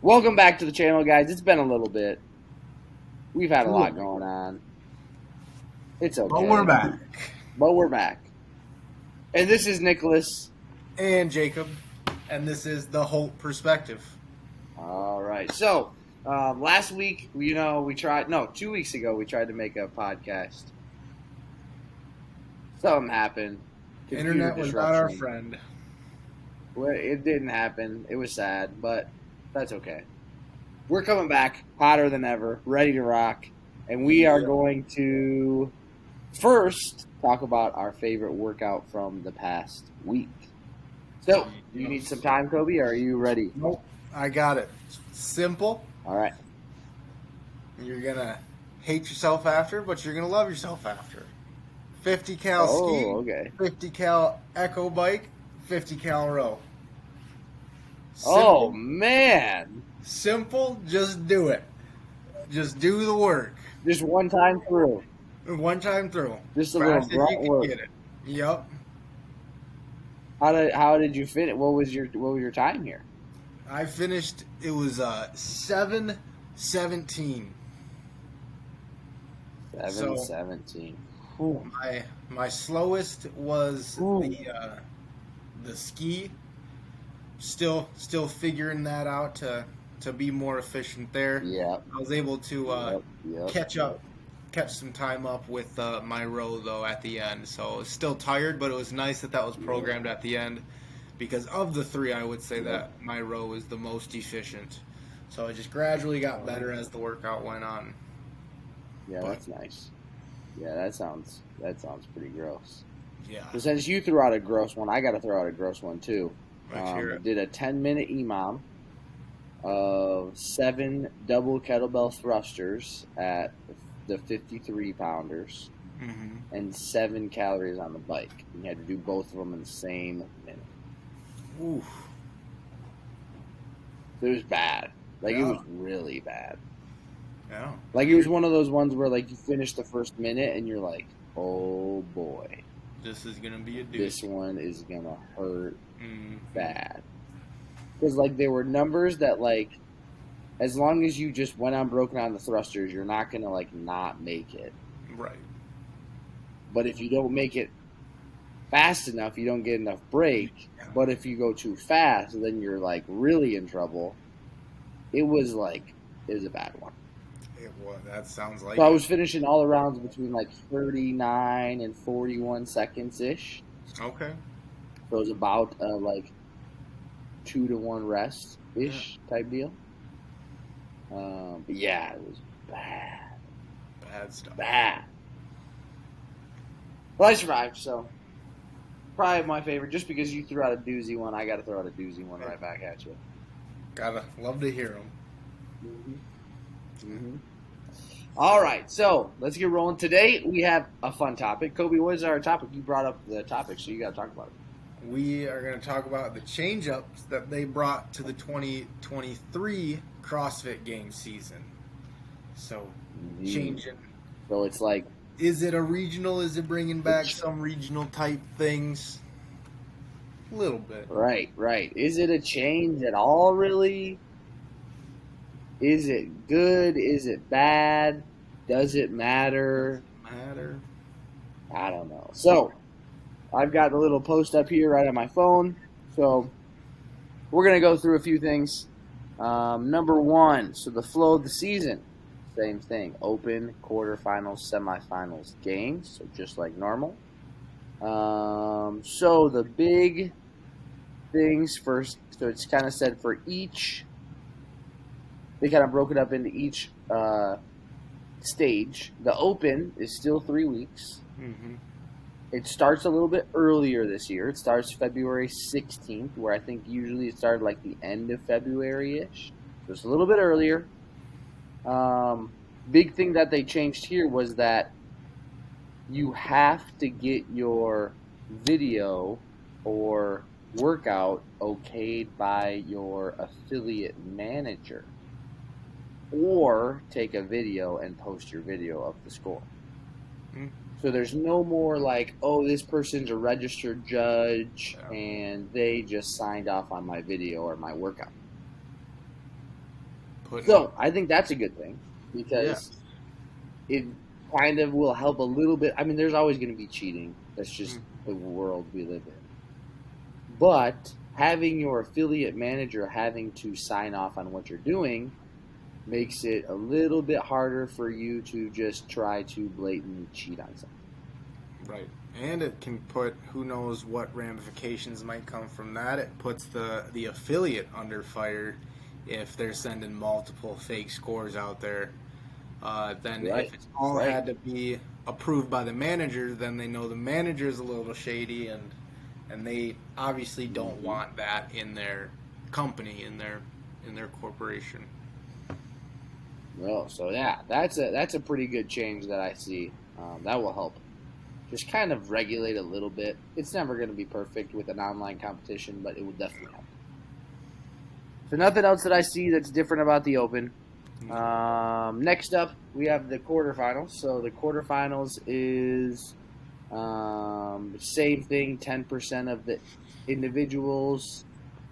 Welcome back to the channel, guys. It's been a little bit. We've had a lot going on. It's okay. But we're back. But we're back. And this is Nicholas. And Jacob. And this is the Holt perspective. All right. So, last week, we tried, 2 weeks ago, we tried to make a podcast. Something happened. Internet was not our friend. Well, it didn't happen. It was sad, but that's okay. We're coming back hotter than ever, ready to rock. And we are going to first talk about our favorite workout from the past week. So, do you need some time, Kobe, or are you ready? Nope. I got it. Simple. All right. You're going to hate yourself after, but you're going to love yourself after. 50 cal ski, okay. 50 cal echo bike, 50 cal row. Simple. Oh, man. Simple, just do it. Just do the work. Just one time through. One time through. Just a little grunt work. Get it. Yep. How did you fit it? What was your time here? I finished. It was 7:17. 7:17. My slowest was the ski. Still figuring that out to be more efficient there. Yeah. I was able to catch some time up with my row though at the end. So I was still tired, but it was nice that was programmed at the end, because of the three, I would say that my row is the most efficient. So I just gradually got better as the workout went on. Yeah, that's nice. Yeah, that sounds pretty gross. Yeah. So since you threw out a gross one, I got to throw out a gross one too. I did a 10-minute EMOM of 7 double kettlebell thrusters at the 53 pounders, and 7 calories on the bike. You had to do both of them in the same minute. Oof. It was bad. It was really bad. Yeah. It was one of those ones where you finish the first minute and you're like, oh boy, this is gonna be a doozy. This one is gonna hurt bad. Because there were numbers that as long as you just went unbroken on the thrusters, you're not gonna not make it. Right. But if you don't make it fast enough, you don't get enough break. Yeah. But if you go too fast, then you're really in trouble. It was a bad one. It was. That sounds like. So I was finishing all the rounds between 39 and 41 seconds ish. Okay. So it was about 2-to-1 rest ish type deal. But yeah, it was bad. Bad stuff. Bad. Well, I survived, so probably my favorite. Just because you threw out a doozy one, I got to throw out a doozy one right back at you. Gotta love to hear them. All right, so let's get rolling. Today we have a fun topic. Kobe, what is our topic? You brought up the topic, so you got to talk about it. We are going to talk about the change-ups that they brought to the 2023 CrossFit Games season. So, changing. So it's is it a regional? Is it bringing back some regional type things? A little bit. Right. Is it a change at all, really? Is it good? Is it bad? Does it matter? I don't know. So, I've got a little post up here right on my phone. So, we're going to go through a few things. Number 1, so the flow of the season. Same thing. Open, quarterfinals, semifinals, games. So, just like normal. So, the big things first. So, it's kind of said for each. They kind of broke it up into each stage. The Open is still 3 weeks. It starts a little bit earlier this year. It starts February 16th, where I think usually it started the end of February-ish. So it's a little bit earlier. Big thing that they changed here was that you have to get your video or workout okayed by your affiliate manager, or take a video and post your video of the score. So there's no more this person's a registered judge and they just signed off on my video or my workout. So I think that's a good thing because it kind of will help a little bit. I mean, there's always going to be cheating. That's just the world we live in. But having your affiliate manager having to sign off on what you're doing makes it a little bit harder for you to just try to blatantly cheat on something. Right. And it can put, who knows what ramifications might come from that. It puts the affiliate under fire if they're sending multiple fake scores out there. Then if it's all had to be approved by the manager, then they know the manager's a little shady, and they obviously don't want that in their company, in their corporation. Well, so yeah, that's a pretty good change that I see. That will help. Just kind of regulate a little bit. It's never going to be perfect with an online competition, but it will definitely help. So nothing else that I see that's different about the Open. Next up, we have the quarterfinals. So the quarterfinals is same thing, 10% of the individuals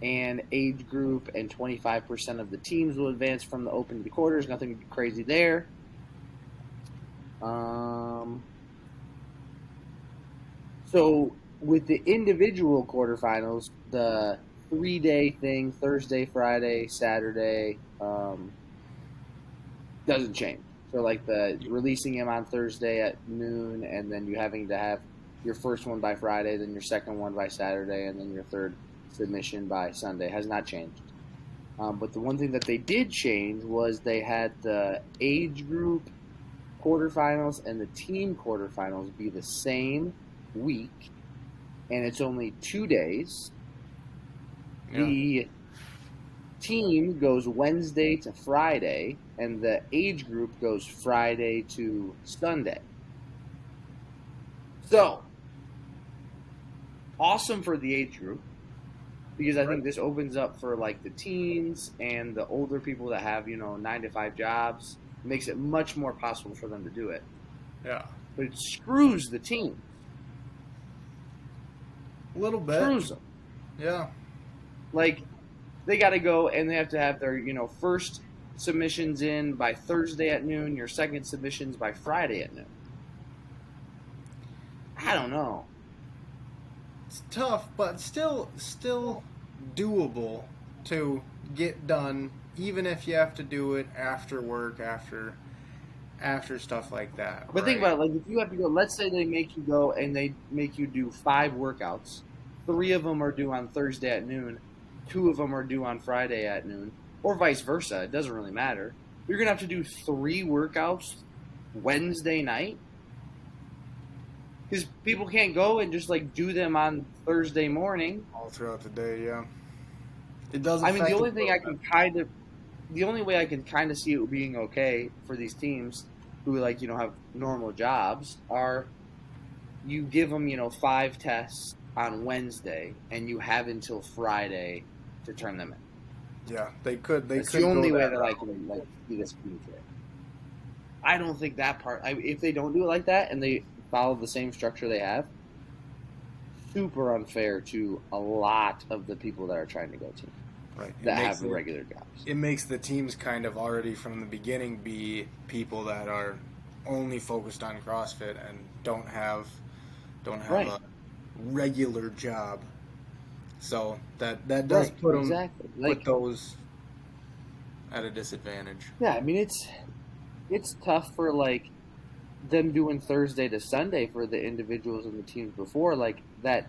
and age group and 25% of the teams will advance from the Open to the quarters. Nothing crazy there. So with the individual quarterfinals, the 3-day thing, Thursday, Friday, Saturday, doesn't change. So like the releasing them on Thursday at noon, and then you having to have your first one by Friday, then your second one by Saturday, and then your third submission by Sunday has not changed. But the one thing that they did change was they had the age group quarterfinals and the team quarterfinals be the same week, and it's only 2 days. Yeah. The team goes Wednesday to Friday, and the age group goes Friday to Sunday. So, awesome for the age group, because I think this opens up for like the teens and the older people that have, 9-to-5 jobs. It makes it much more possible for them to do it. Yeah. But it screws the team. A little bit. Screws them. Yeah. Like, they got to go and they have to have their, first submissions in by Thursday at noon, your second submissions by Friday at noon. I don't know. It's tough, but still doable to get done, even if you have to do it after work, after stuff like that. But think about it, like if you have to go, let's say they make you go and they make you do 5 workouts. 3 of them are due on Thursday at noon. 2 of them are due on Friday at noon, or vice versa. It doesn't really matter. You're going to have to do 3 workouts Wednesday night because people can't go and just like do them on Thursday morning. All throughout the day, yeah. It doesn't. I mean, the only way I can kind of see it being okay for these teams who have normal jobs are you give them 5 tests on Wednesday and you have until Friday to turn them in. Yeah, they could. That's the only way that I can see this being fair. I don't think that part. If they don't do it like that and they follow the same structure they have, super unfair to a lot of the people that are trying to go team. Right. That have regular jobs. It makes the teams kind of already from the beginning be people that are only focused on CrossFit and don't have a regular job. So that does put them put those at a disadvantage. Yeah, I mean it's tough for them doing Thursday to Sunday for the individuals and the teams before that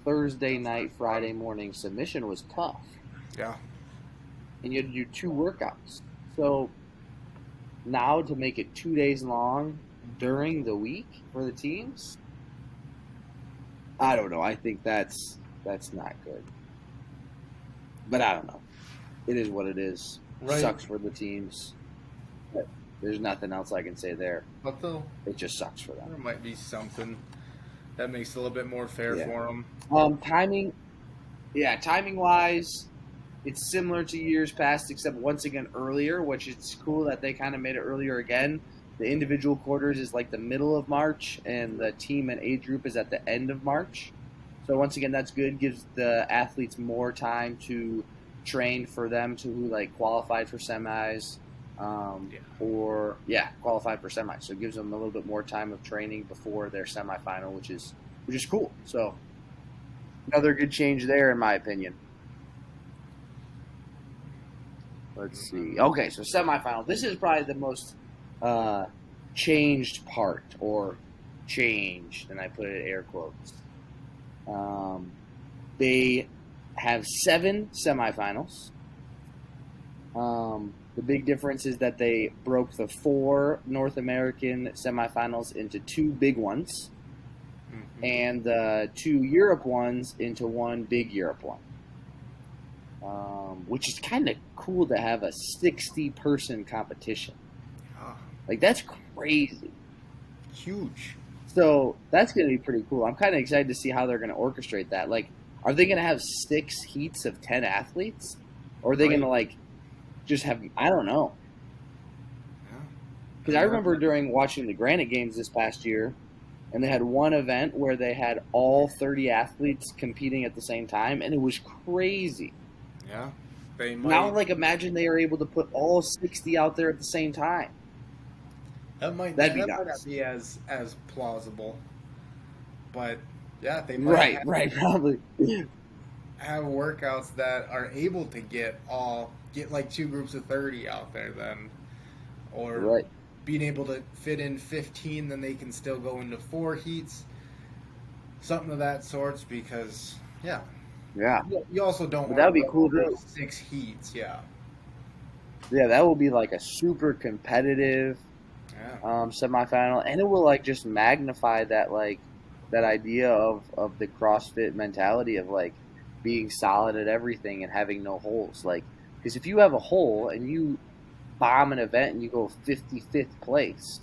Thursday night, Friday morning submission was tough. Yeah. And you had to do 2 workouts. So now to make it 2 days long during the week for the teams, I don't know. I think that's not good. But I don't know. It is what it is. Right. Sucks for the teams. But there's nothing else I can say there. But it just sucks for them. There might be something that makes it a little bit more fair for them. Timing-wise, it's similar to years past, except once again earlier, which is cool that they kind of made it earlier again. The individual quarters is the middle of March, and the team and age group is at the end of March. So once again, that's good. Gives the athletes more time to trained for them to who like qualified for semis, or qualified for semis. So it gives them a little bit more time of training before their semifinal, which is cool. So another good change there, in my opinion. Let's see. Okay, so semifinal. This is probably the most changed part, or changed, and I put it in air quotes. They have 7 semifinals. The big difference is that they broke the 4 North American semifinals into 2 big ones, and the 2 Europe ones into 1 big Europe one. Which is kind of cool to have a 60-person competition. Like, that's crazy. Huge. So that's going to be pretty cool. I'm kind of excited to see how they're going to orchestrate that. Like, are they going to have 6 heats of 10 athletes? Or are they going to, like, just have, I don't know. Because I remember during watching the Granite Games this past year, and they had one event where they had all 30 athletes competing at the same time, and it was crazy. Yeah. Now, like, imagine they are able to put all 60 out there at the same time. That might not be as plausible, but yeah, they might probably have workouts that are able to get like 2 groups of 30 out there then, or being able to fit in 15, then they can still go into 4 heats, something of that sorts. Because you also don't. That would be cool too. 6 heats, yeah, that will be like a super competitive. Semifinal, and it will like just magnify that idea of the CrossFit mentality of like being solid at everything and having no holes. Like, because if you have a hole and you bomb an event and you go 55th place,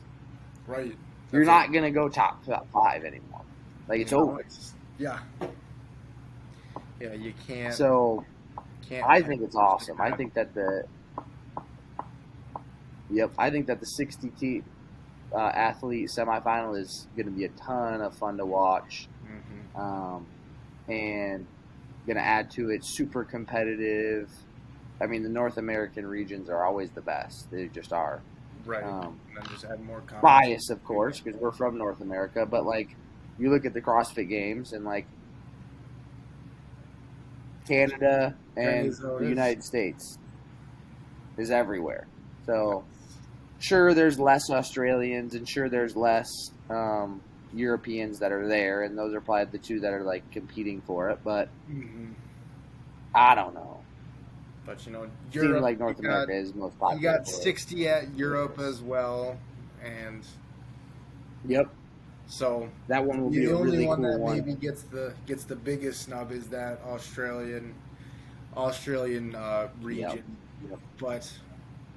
right, you're not gonna go top 5 anymore. Like, it's over. Yeah, you can't. So I think it's awesome. I think that the 60 athlete semifinal is going to be a ton of fun to watch, and going to add to it super competitive. I mean, the North American regions are always the best; they just are. Right. And then just add more bias, of course, because we're from North America. But like, you look at the CrossFit Games, and like Canada and the United States is everywhere. So. Sure, there's less Australians, and sure, there's less Europeans that are there, and those are probably the 2 that are like competing for it. But I don't know. But Europe, seems like North America is most popular. You got 60 at Europe as well, and so that one will be a really cool one. The only one that maybe gets the biggest snub is that Australian region, but.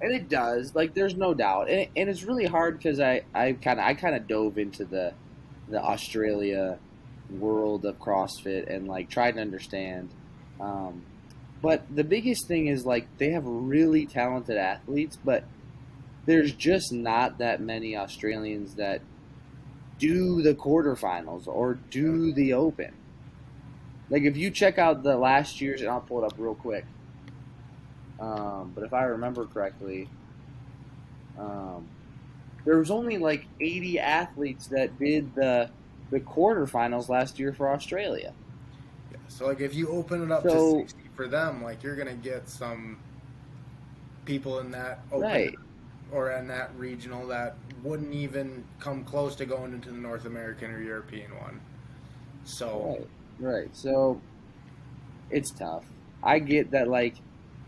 And it does, like, there's no doubt, and it's really hard because I kind of dove into the Australia world of CrossFit and like tried to understand. But the biggest thing is like they have really talented athletes, but there's just not that many Australians that do the quarterfinals or do the Open. Like, if you check out the last year's, and I'll pull it up real quick. But if I remember correctly, there was only like 80 athletes that did the quarterfinals last year for Australia. Yeah, so like if you open it up to 60 for them, like you're gonna get some people in that open or in that regional that wouldn't even come close to going into the North American or European one. So right. So it's tough. I get that, like,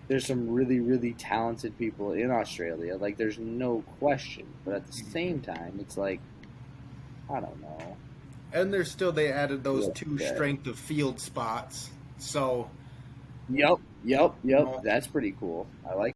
there's some really, really talented people in Australia. Like, there's no question. But at the same time, it's like, I don't know. And they added those 2 strength of field spots. So. Yep. That's pretty cool. I like